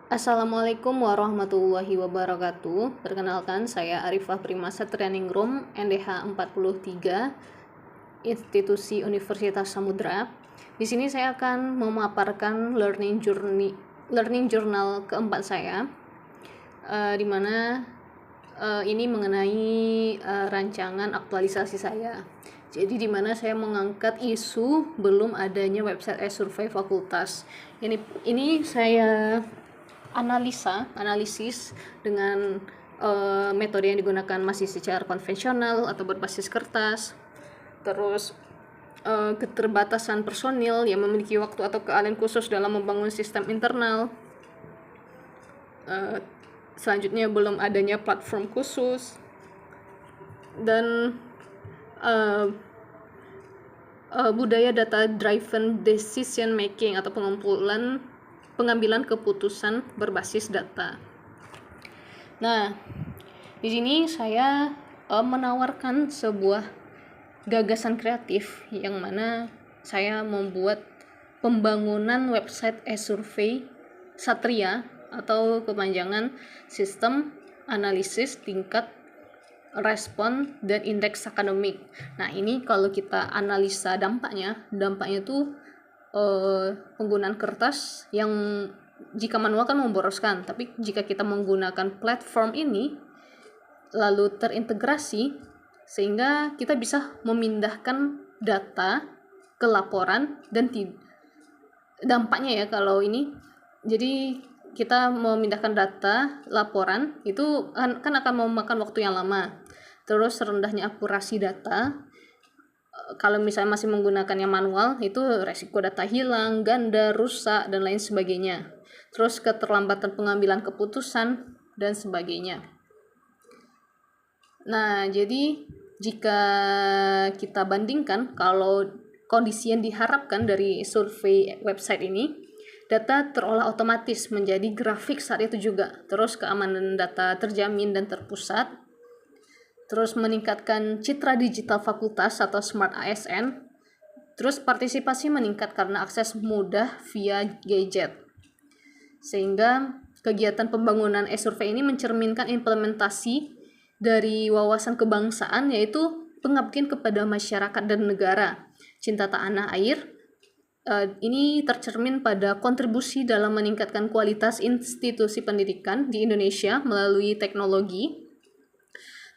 Assalamualaikum warahmatullahi wabarakatuh. Perkenalkan, saya Arifah Primasa Trianingrum, NDH 43, Institusi Universitas Samudra. Di sini saya akan memaparkan learning journal keempat saya, di mana ini mengenai rancangan aktualisasi saya. Jadi di mana saya mengangkat isu belum adanya website e-survey fakultas. Ini saya analisis dengan metode yang digunakan masih secara konvensional atau berbasis kertas. Terus keterbatasan personil yang memiliki waktu atau keahlian khusus dalam membangun sistem internal. Selanjutnya belum adanya platform khusus dan budaya data driven decision making atau pengambilan keputusan berbasis data. Nah, di sini saya menawarkan sebuah gagasan kreatif yang mana saya membuat pembangunan website e-survey Satria atau kepanjangan Sistem Analisis Tingkat Respon dan Indeks Akademik. Nah, ini kalau kita analisa dampaknya tuh penggunaan kertas yang jika manual kan memboroskan, tapi jika kita menggunakan platform ini lalu terintegrasi sehingga kita bisa memindahkan data ke laporan dan dampaknya ya kalau ini, jadi kita memindahkan data laporan itu kan akan memakan waktu yang lama. Terus rendahnya akurasi data, kalau misalnya masih menggunakan yang manual itu resiko data hilang, ganda, rusak dan lain sebagainya. Terus keterlambatan pengambilan keputusan dan sebagainya. Nah, jadi jika kita bandingkan kalau kondisi yang diharapkan dari survei website ini, data terolah otomatis menjadi grafik saat itu juga. Terus keamanan data terjamin dan terpusat. Terus meningkatkan citra digital fakultas atau Smart ASN. Terus partisipasi meningkat karena akses mudah via gadget. Sehingga kegiatan pembangunan e-survey ini mencerminkan implementasi dari wawasan kebangsaan, yaitu pengabdian kepada masyarakat dan negara, cinta tanah air. Ini tercermin pada kontribusi dalam meningkatkan kualitas institusi pendidikan di Indonesia melalui teknologi.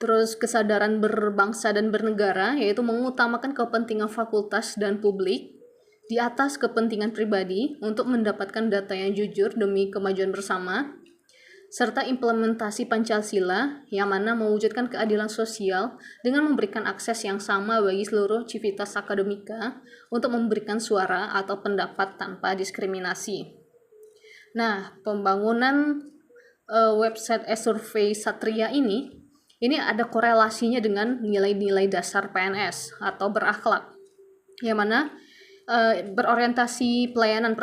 Terus kesadaran berbangsa dan bernegara, yaitu mengutamakan kepentingan fakultas dan publik di atas kepentingan pribadi untuk mendapatkan data yang jujur demi kemajuan bersama, serta implementasi Pancasila yang mana mewujudkan keadilan sosial dengan memberikan akses yang sama bagi seluruh civitas akademika untuk memberikan suara atau pendapat tanpa diskriminasi. Nah, pembangunan website e-survey Satria ini ada korelasinya dengan nilai-nilai dasar PNS atau berakhlak, yang mana berorientasi pelayanan.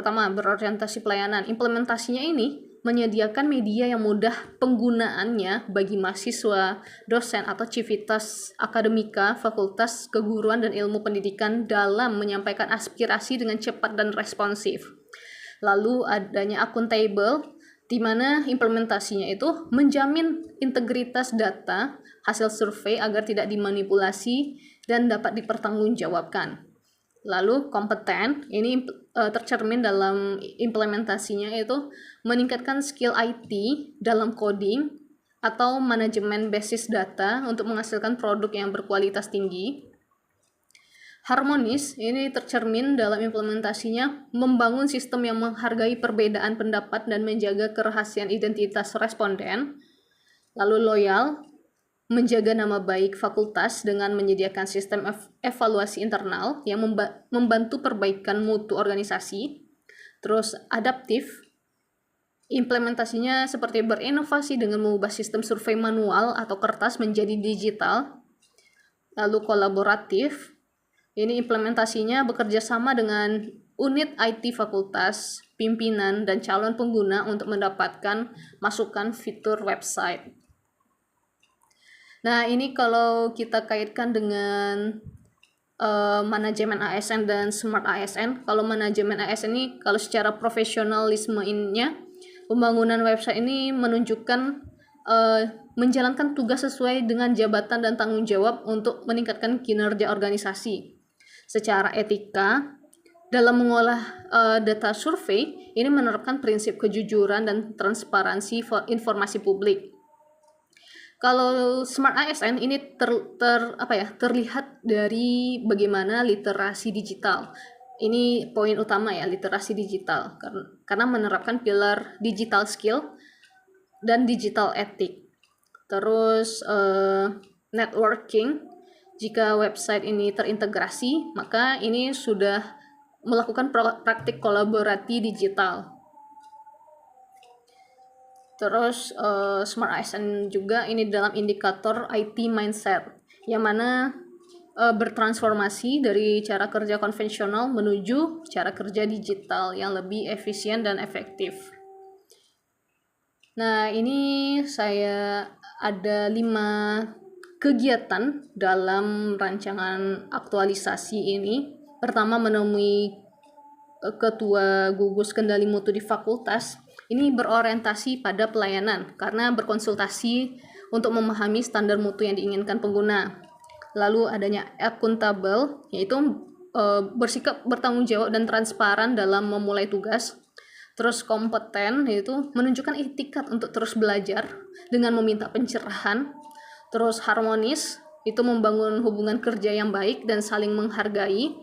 Implementasinya ini menyediakan media yang mudah penggunaannya bagi mahasiswa, dosen, atau civitas akademika, fakultas keguruan dan ilmu pendidikan dalam menyampaikan aspirasi dengan cepat dan responsif. Lalu adanya akuntabel, di mana implementasinya itu menjamin integritas data hasil survei agar tidak dimanipulasi dan dapat dipertanggungjawabkan. Lalu kompeten, ini tercermin dalam implementasinya itu meningkatkan skill IT dalam coding atau manajemen basis data untuk menghasilkan produk yang berkualitas tinggi. Harmonis, ini tercermin dalam implementasinya membangun sistem yang menghargai perbedaan pendapat dan menjaga kerahasiaan identitas responden. Lalu loyal, menjaga nama baik fakultas dengan menyediakan sistem evaluasi internal yang membantu perbaikan mutu organisasi. Terus adaptif, implementasinya seperti berinovasi dengan mengubah sistem survei manual atau kertas menjadi digital. Lalu kolaboratif, ini implementasinya bekerja sama dengan unit IT fakultas, pimpinan, dan calon pengguna untuk mendapatkan masukan fitur website. Nah, ini kalau kita kaitkan dengan manajemen ASN dan Smart ASN. Kalau manajemen ASN ini kalau secara profesionalismenya Pembangunan website ini menunjukkan menjalankan tugas sesuai dengan jabatan dan tanggung jawab untuk meningkatkan kinerja organisasi. Secara etika, dalam mengolah data survei, ini menerapkan prinsip kejujuran dan transparansi informasi publik. Kalau Smart ASN ini terlihat dari bagaimana literasi digital. Ini poin utama ya, literasi digital, karena menerapkan pilar digital skill dan digital ethic. Terus networking, jika website ini terintegrasi, maka ini sudah melakukan praktik kolaborasi digital. Terus Smart ASN juga ini dalam indikator IT mindset, yang mana bertransformasi dari cara kerja konvensional menuju cara kerja digital yang lebih efisien dan efektif. Nah, ini saya ada 5 kegiatan dalam rancangan aktualisasi ini. Pertama, menemui Ketua Gugus Kendali Mutu di fakultas. Ini berorientasi pada pelayanan karena berkonsultasi untuk memahami standar mutu yang diinginkan pengguna. Lalu adanya akuntabel, yaitu bersikap bertanggung jawab dan transparan dalam memulai tugas. Terus kompeten, yaitu menunjukkan itikat untuk terus belajar dengan meminta pencerahan. Terus harmonis, itu membangun hubungan kerja yang baik dan saling menghargai.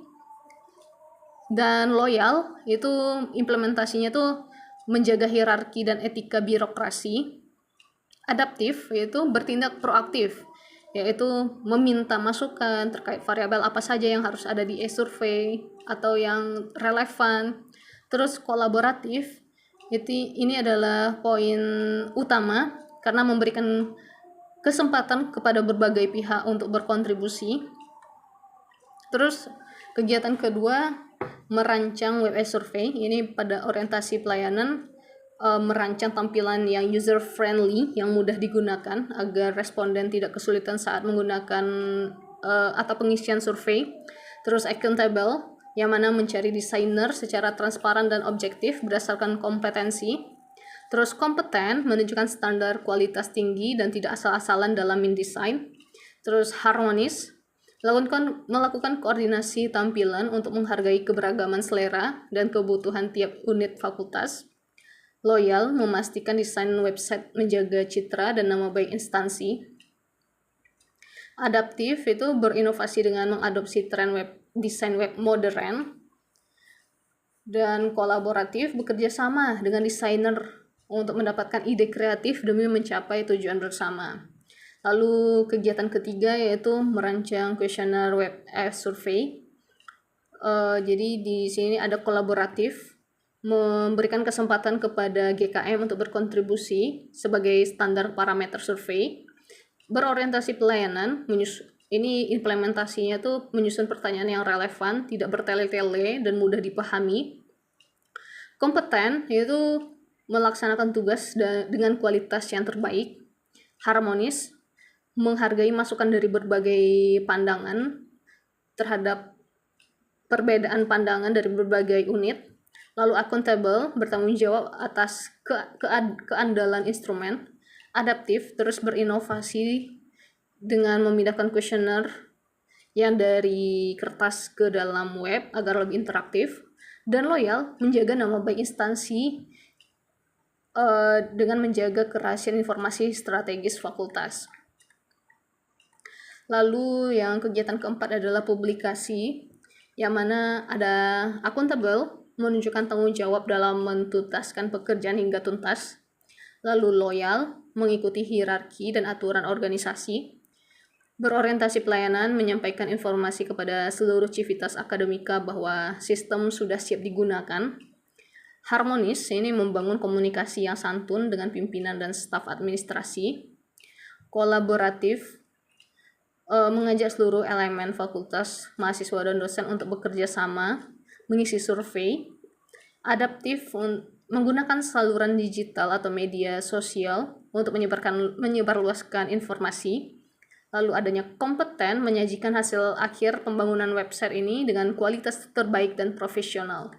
Dan loyal, itu implementasinya tuh menjaga hierarki dan etika birokrasi. Adaptif, yaitu bertindak proaktif, yaitu meminta masukan terkait variabel apa saja yang harus ada di e-survey atau yang relevan. Terus kolaboratif, ini adalah poin utama karena memberikan kesempatan kepada berbagai pihak untuk berkontribusi. Terus kegiatan kedua, merancang web survey. Ini pada orientasi pelayanan, merancang tampilan yang user friendly, yang mudah digunakan agar responden tidak kesulitan saat menggunakan atau pengisian survei. Terus accountable, yang mana mencari desainer secara transparan dan objektif berdasarkan kompetensi. Terus kompeten, menunjukkan standar kualitas tinggi dan tidak asal-asalan dalam mendesain. Terus harmonis, melakukan koordinasi tampilan untuk menghargai keberagaman selera dan kebutuhan tiap unit fakultas. Loyal, memastikan desain website menjaga citra dan nama baik instansi. Adaptif, itu berinovasi dengan mengadopsi tren desain web modern. Dan kolaboratif, bekerja sama dengan desainer untuk mendapatkan ide kreatif demi mencapai tujuan bersama. Lalu kegiatan ketiga yaitu merancang kuesioner web survey. Jadi di sini ada kolaboratif, memberikan kesempatan kepada GKM untuk berkontribusi sebagai standar parameter survei. Berorientasi pelayanan, ini implementasinya tuh menyusun pertanyaan yang relevan, tidak bertele-tele dan mudah dipahami. Kompeten, yaitu melaksanakan tugas dengan kualitas yang terbaik. Harmonis, menghargai masukan dari berbagai pandangan terhadap perbedaan pandangan dari berbagai unit. Lalu accountable, bertanggung jawab atas keandalan instrumen. Adaptif, terus berinovasi dengan memindahkan kuesioner yang dari kertas ke dalam web agar lebih interaktif. Dan loyal, menjaga nama baik instansi dengan menjaga kerahasiaan informasi strategis fakultas. Lalu yang kegiatan keempat adalah publikasi, yang mana ada accountable, menunjukkan tanggung jawab dalam menuntaskan pekerjaan hingga tuntas. Lalu loyal, mengikuti hierarki dan aturan organisasi. Berorientasi pelayanan, menyampaikan informasi kepada seluruh civitas akademika bahwa sistem sudah siap digunakan. Harmonis, ini membangun komunikasi yang santun dengan pimpinan dan staf administrasi. Kolaboratif, mengajak seluruh elemen fakultas, mahasiswa dan dosen untuk bekerja sama, mengisi survei. Adaptif, menggunakan saluran digital atau media sosial untuk menyebarluaskan informasi. Lalu adanya kompeten, menyajikan hasil akhir pembangunan website ini dengan kualitas terbaik dan profesional.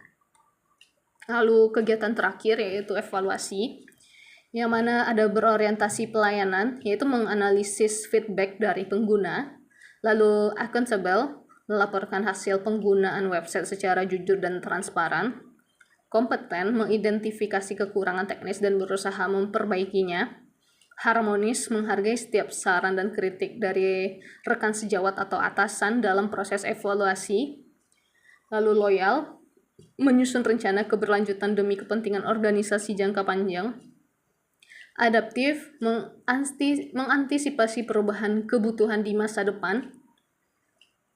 Lalu kegiatan terakhir yaitu evaluasi, yang mana ada berorientasi pelayanan, yaitu menganalisis feedback dari pengguna. Lalu accountable, melaporkan hasil penggunaan website secara jujur dan transparan. Kompeten, mengidentifikasi kekurangan teknis dan berusaha memperbaikinya. Harmonis, menghargai setiap saran dan kritik dari rekan sejawat atau atasan dalam proses evaluasi. Lalu loyal, menyusun rencana keberlanjutan demi kepentingan organisasi jangka panjang. Adaptif, mengantisipasi perubahan kebutuhan di masa depan.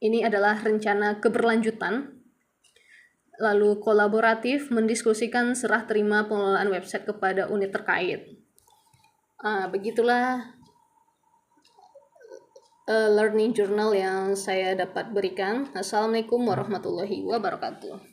Ini adalah rencana keberlanjutan. Lalu kolaboratif, mendiskusikan serah terima pengelolaan website kepada unit terkait. Begitulah learning journal yang saya dapat berikan. Assalamualaikum warahmatullahi wabarakatuh.